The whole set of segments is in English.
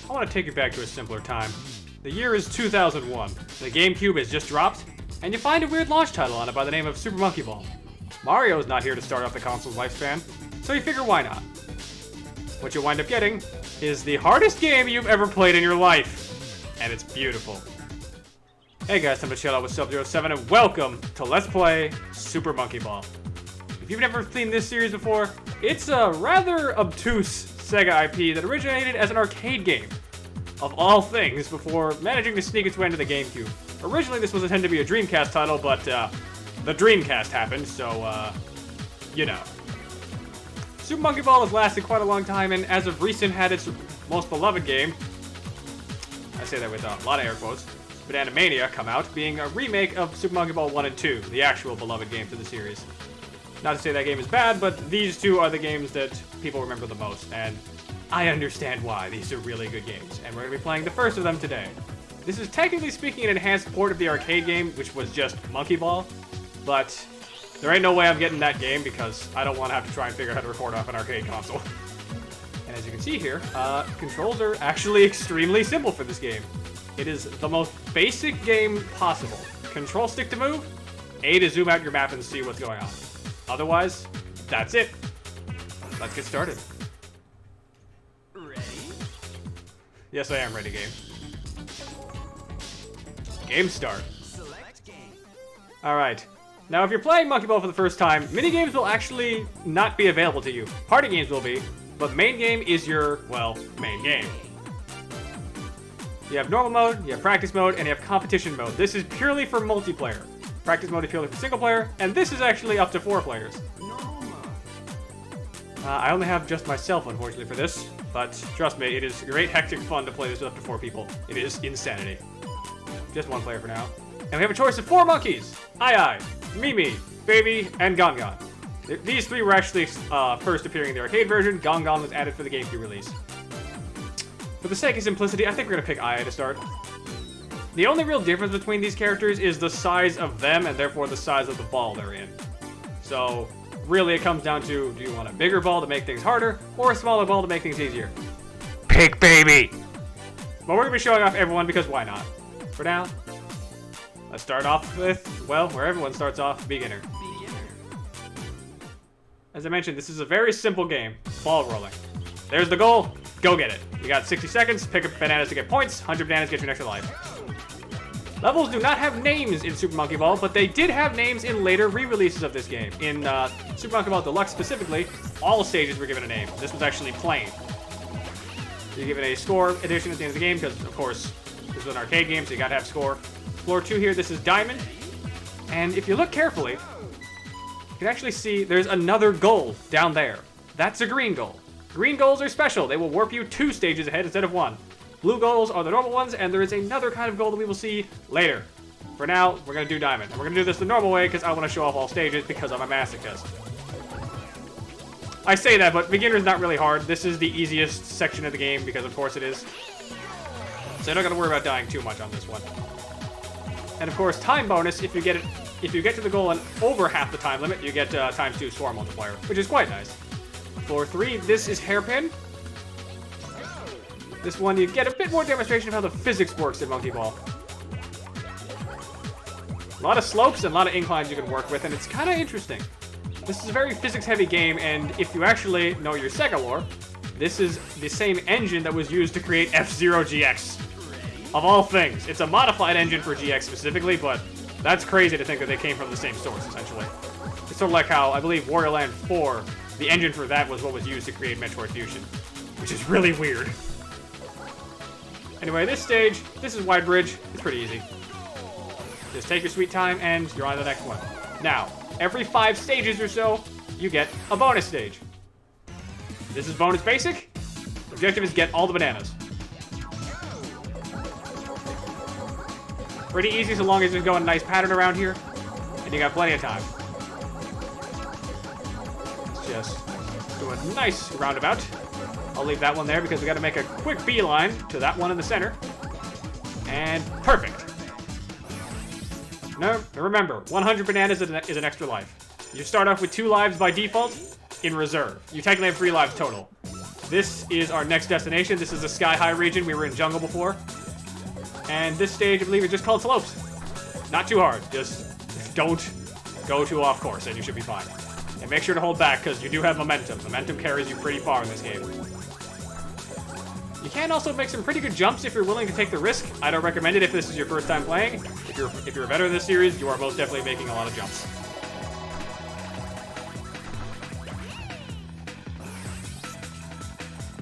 I want to take you back to a simpler time. The year is 2001. The Gamecube has just dropped, and you find a weird launch title on it by the name of Super Monkey Ball. Mario's not here to start off the console's lifespan, so you figure why not? What you wind up getting is the hardest game you've ever played in your life, and it's beautiful. Hey guys, time to chill out with Sub-07, and welcome to Let's Play Super Monkey Ball. If you've never seen this series before, it's a rather obtuse Sega IP that originated as an arcade game, of all things, before managing to sneak its way into the GameCube. Originally, this was intended to be a Dreamcast title, but the Dreamcast happened, so, you know. Super Monkey Ball has lasted quite a long time, and as of recent had its most beloved game, I say that with a lot of air quotes, Banana Mania, come out, being a remake of Super Monkey Ball 1 and 2, the actual beloved game for the series. Not to say that game is bad, but these two are the games that people remember the most, and I understand why. These are really good games, and we're going to be playing the first of them today. This is technically speaking an enhanced port of the arcade game, which was just Monkey Ball, but there ain't no way I'm getting that game because I don't want to have to try and figure out how to record off an arcade console. And as you can see here, controls are actually extremely simple for this game. It is the most basic game possible. Control stick to move, A to zoom out your map and see what's going on. Otherwise, that's it. Let's get started. Ready? Yes, I am ready, game. Game start. Select game. Alright. Now, if you're playing Monkey Ball for the first time, mini-games will actually not be available to you. Party games will be, but main game is your, well, main game. You have normal mode, you have practice mode, and you have competition mode. This is purely for multiplayer. Practice mode is purely for single player, and this is actually up to 4 players. I only have just myself, unfortunately, for this, but trust me, it is great hectic fun to play this with up to 4 people. It is insanity. Just 1 player for now. And we have a choice of 4 monkeys! Ai, Mimi, Baby, and Gongon. These 3 were actually first appearing in the arcade version. Gongon was added for the GameCube release. For the sake of simplicity, I think we're gonna pick Ai to start. The only real difference between these characters is the size of them and therefore the size of the ball they're in. So, really it comes down to, do you want a bigger ball to make things harder, or a smaller ball to make things easier? Pick Baby! But we're gonna be showing off everyone because why not? For now, let's start off with, well, where everyone starts off, beginner. As I mentioned, this is a very simple game, ball rolling. There's the goal, go get it. You got 60 seconds, pick up bananas to get points, 100 bananas get you an extra life. Levels do not have names in Super Monkey Ball, but they did have names in later re-releases of this game. In Super Monkey Ball Deluxe specifically, all stages were given a name. This was actually plain. You're given a score addition at the end of the game, because, of course, this was an arcade game, so you gotta have score. Floor 2 here, this is Diamond. And if you look carefully, you can actually see there's another goal down there. That's a green goal. Green goals are special. They will warp you 2 stages ahead instead of 1. Blue goals are the normal ones, and there is another kind of goal that we will see later. For now, we're going to do Diamond. And we're going to do this the normal way because I want to show off all stages because I'm a masochist. I say that, but beginner's not really hard. This is the easiest section of the game because of course it is. So you're not going to worry about dying too much on this one. And of course, time bonus, if you get to the goal in over half the time limit, you get ×2 score multiplier, which is quite nice. Floor 3, this is Hairpin. This one, you get a bit more demonstration of how the physics works in Monkey Ball. A lot of slopes and a lot of inclines you can work with, and it's kind of interesting. This is a very physics-heavy game, and if you actually know your Sega lore, this is the same engine that was used to create F-Zero GX. Of all things. It's a modified engine for GX specifically, but that's crazy to think that they came from the same source, essentially. It's sort of like how, I believe, Wario Land 4, the engine for that was what was used to create Metroid Fusion, which is really weird. Anyway, this stage, this is Wide Bridge. It's pretty easy. Just take your sweet time, and you're on to the next one. Now, every 5 stages or so, you get a bonus stage. This is bonus basic. The objective is get all the bananas. Pretty easy so long as you're going a nice pattern around here, and you got plenty of time. Let's just do a nice roundabout. I'll leave that one there because we got to make a quick beeline to that one in the center. And perfect. Now, remember, 100 bananas is an extra life. You start off with 2 lives by default in reserve. You technically have 3 lives total. This is our next destination. This is the Sky High region. We were in jungle before. And this stage, I believe, is just called Slopes. Not too hard. Just don't go too off course, and you should be fine. And make sure to hold back, because you do have momentum. Momentum carries you pretty far in this game. You can also make some pretty good jumps if you're willing to take the risk. I don't recommend it if this is your first time playing. If you're a veteran in this series, you are most definitely making a lot of jumps.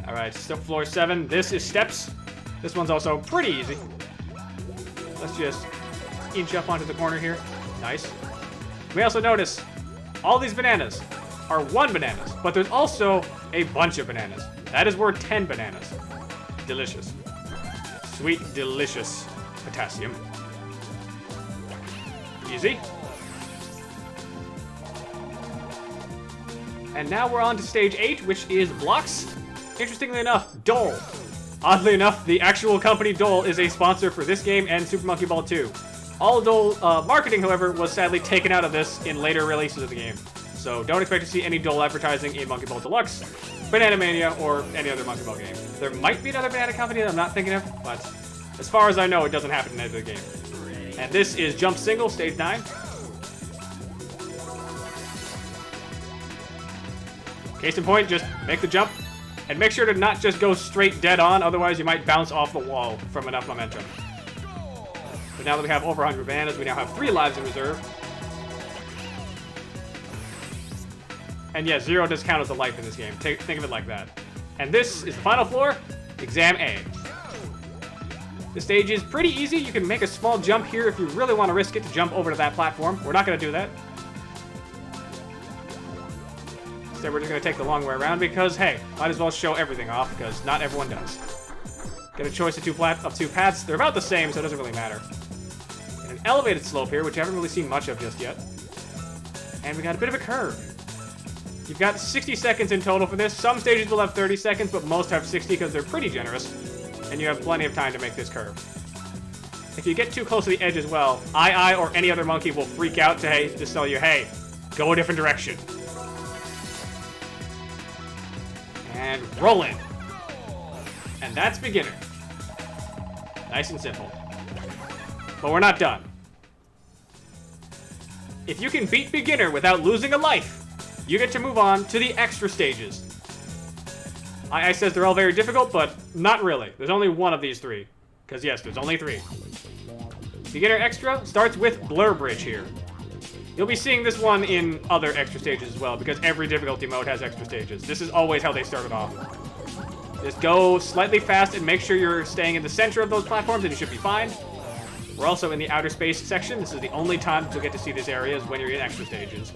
Alright, so floor 7. This is steps. This one's also pretty easy. Let's just inch up onto the corner here. Nice. We also notice all these bananas are 1 bananas, but there's also a bunch of bananas. That is worth 10 bananas. Delicious. Sweet, delicious potassium. Easy. And now we're on to stage 8, which is blocks. Interestingly enough, Dole. Oddly enough, the actual company Dole is a sponsor for this game and Super Monkey Ball 2. All Dole marketing, however, was sadly taken out of this in later releases of the game. So don't expect to see any Dole advertising in Monkey Ball Deluxe, Banana Mania, or any other Monkey Ball game. There might be another banana company that I'm not thinking of, but as far as I know, it doesn't happen in any other game. And this is Jump Single, Stage 9. Case in point, just make the jump. And make sure to not just go straight dead on, otherwise you might bounce off the wall from enough momentum. But now that we have over 100 bananas, we now have 3 lives in reserve. And yeah, 0 does count as a life in this game. Think of it like that. And this is the final floor, Exam A. The stage is pretty easy. You can make a small jump here if you really want to risk it to jump over to that platform. We're not going to do that. So we're just going to take the long way around because, hey, might as well show everything off because not everyone does. Get a choice of two paths. They're about the same, so it doesn't really matter. And an elevated slope here, which I haven't really seen much of just yet. And we got a bit of a curve. You've got 60 seconds in total for this. Some stages will have 30 seconds, but most have 60 because they're pretty generous. And you have plenty of time to make this curve. If you get too close to the edge as well, I or any other monkey will freak out to just tell you, hey, go a different direction. And roll in. And that's beginner. Nice and simple. But we're not done. If you can beat beginner without losing a life, you get to move on to the extra stages. I says they're all very difficult, but not really. There's only one of these 3. Because yes, there's only 3. Beginner Extra starts with Blur Bridge here. You'll be seeing this one in other extra stages as well, because every difficulty mode has extra stages. This is always how they started off. Just go slightly fast and make sure you're staying in the center of those platforms and you should be fine. We're also in the outer space section. This is the only time you'll get to see these areas when you're in extra stages.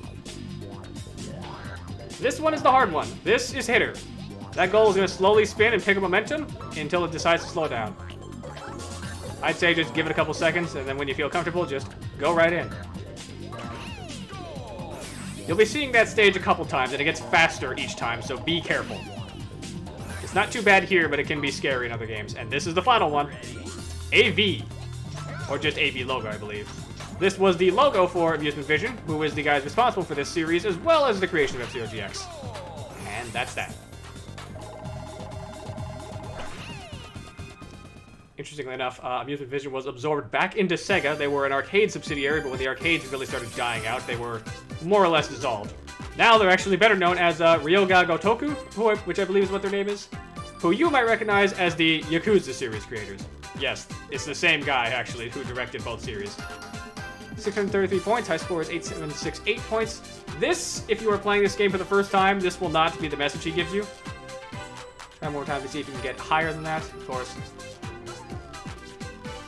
This one is the hard one. This is Hitter. That goal is going to slowly spin and pick up momentum until it decides to slow down. I'd say just give it a couple seconds, and then when you feel comfortable, just go right in. You'll be seeing that stage a couple times, and it gets faster each time, so be careful. It's not too bad here, but it can be scary in other games. And this is the final one. AV. Or just AV logo, I believe. This was the logo for Amusement Vision, who is the guys responsible for this series, as well as the creation of F-Zero GX. And that's that. Interestingly enough, Amusement Vision was absorbed back into Sega. They were an arcade subsidiary, but when the arcades really started dying out, they were more or less dissolved. Now they're actually better known as Ryoga Gotoku, which I believe is what their name is, who you might recognize as the Yakuza series creators. Yes, it's the same guy, actually, who directed both series. 633 points, high score is 8768 points. This, if you are playing this game for the first time, this will not be the message he gives you. Try more time to see if you can get higher than that, of course.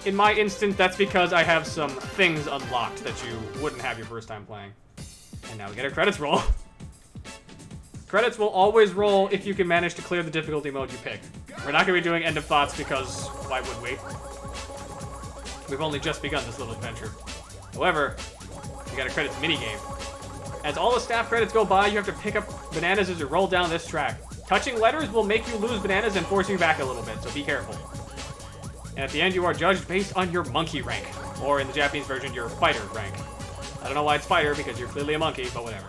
In my instance, that's because I have some things unlocked that you wouldn't have your first time playing. And now we get a credits roll. Credits will always roll if you can manage to clear the difficulty mode you picked. We're not going to be doing end of thoughts because why would we? We've only just begun this little adventure. However, we got a credits minigame. As all the staff credits go by, you have to pick up bananas as you roll down this track. Touching letters will make you lose bananas and force you back a little bit, so be careful. And at the end, you are judged based on your monkey rank, or in the Japanese version, your fighter rank. I don't know why it's fighter, because you're clearly a monkey, but whatever.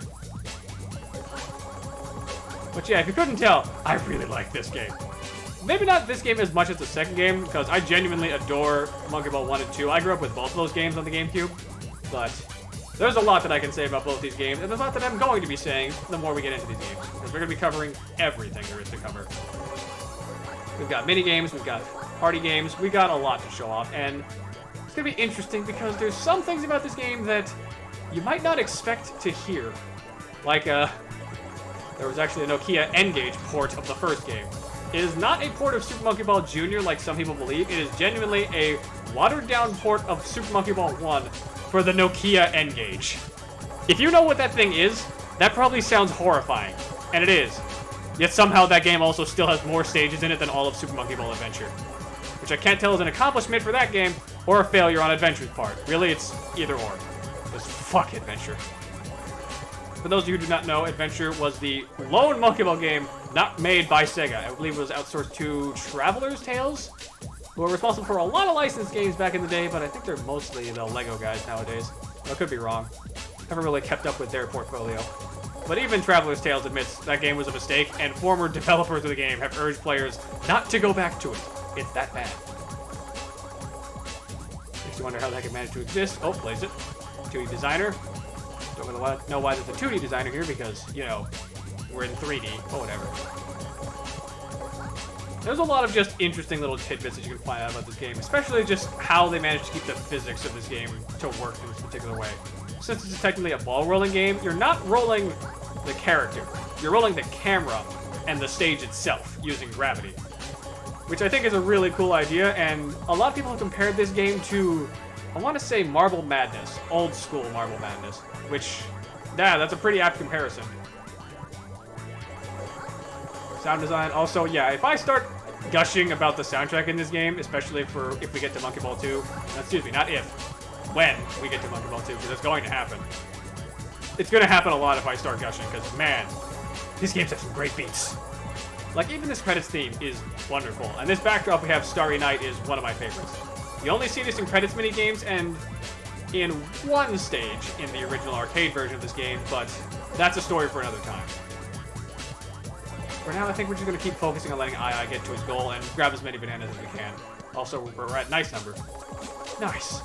But yeah, if you couldn't tell, I really like this game. Maybe not this game as much as the second game, because I genuinely adore Monkey Ball 1 and 2. I grew up with both of those games on the Gamecube, but there's a lot that I can say about both these games, and there's a lot that I'm going to be saying the more we get into these games, because we're going to be covering everything there is to cover. We've got mini games, we've got party games, we got a lot to show off, and it's going to be interesting because there's some things about this game that you might not expect to hear. Like, there was actually a Nokia N-Gage port of the first game. It is not a port of Super Monkey Ball Jr. like some people believe. It is genuinely a watered-down port of Super Monkey Ball 1 for the Nokia N-Gage. If you know what that thing is, that probably sounds horrifying, and it is. Yet somehow that game also still has more stages in it than all of Super Monkey Ball Adventure. Which I can't tell is an accomplishment for that game, or a failure on Adventure's part. Really, it's either or. Just fuck Adventure. For those of you who do not know, Adventure was the lone Monkey Ball game not made by Sega. I believe it was outsourced to Traveler's Tales, who were responsible for a lot of licensed games back in the day, but I think they're mostly the Lego guys nowadays. I could be wrong. Never really kept up with their portfolio. But even Traveler's Tales admits that game was a mistake, and former developers of the game have urged players not to go back to it. It's that bad. Makes you wonder how that could manage to exist. Oh, plays it. 2D designer. Don't really know why there's a 2D designer here because, you know, we're in 3D. Oh, whatever. There's a lot of just interesting little tidbits that you can find out about this game, especially just how they managed to keep the physics of this game to work in this particular way. Since it's technically a ball rolling game, you're not rolling the character. You're rolling the camera and the stage itself using gravity. Which I think is a really cool idea, and a lot of people have compared this game to, I want to say, Marble Madness. Old school Marble Madness. Which, yeah, that's a pretty apt comparison. Sound design, also, yeah, if I start gushing about the soundtrack in this game, especially for if we get to Monkey Ball 2, excuse me, not if, when we get to Monkey Ball 2, because it's going to happen. It's going to happen a lot if I start gushing, because, man, these games have some great beats. Like, even this credits theme is wonderful, and this backdrop we have, Starry Night, is one of my favorites. You only see this in credits minigames and in one stage in the original arcade version of this game, but that's a story for another time. For now, I think we're just going to keep focusing on letting Ai get to his goal and grab as many bananas as we can. Also, we're at nice number. Nice.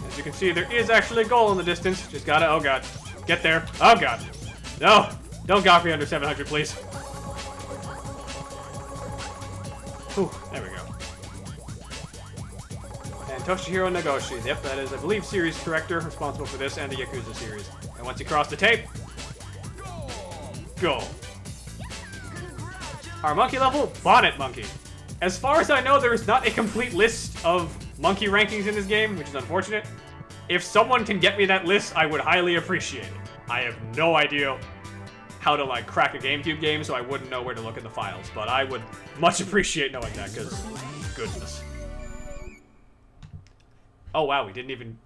As you can see, there is actually a goal in the distance. Just gotta, oh god. Get there. Oh god. No! Don't got me under 700, please. Whew, there we go. And Toshihiro Nagoshi. Yep, that is, I believe, series director responsible for this and the Yakuza series. And once you cross the tape, go. Our monkey level, Bonnet Monkey. As far as I know, there is not a complete list of monkey rankings in this game, which is unfortunate. If someone can get me that list, I would highly appreciate it. I have no idea how to, like, crack a GameCube game, so I wouldn't know where to look in the files, but I would much appreciate knowing that, because goodness. Oh, wow, we didn't even...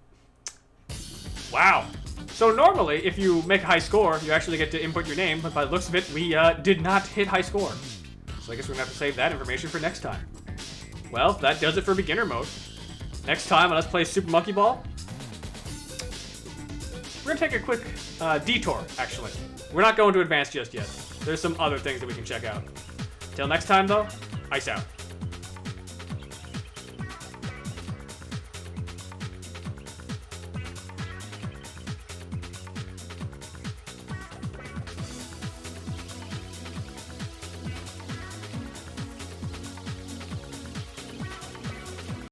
Wow. So normally, if you make a high score, you actually get to input your name, but by the looks of it, we did not hit high score. So I guess we're gonna have to save that information for next time. Well, that does it for beginner mode. Next time, let's play Super Monkey Ball. we're gonna take a quick detour, actually. We're not going to advance just yet. There's some other things that we can check out. Till next time, though, ice out.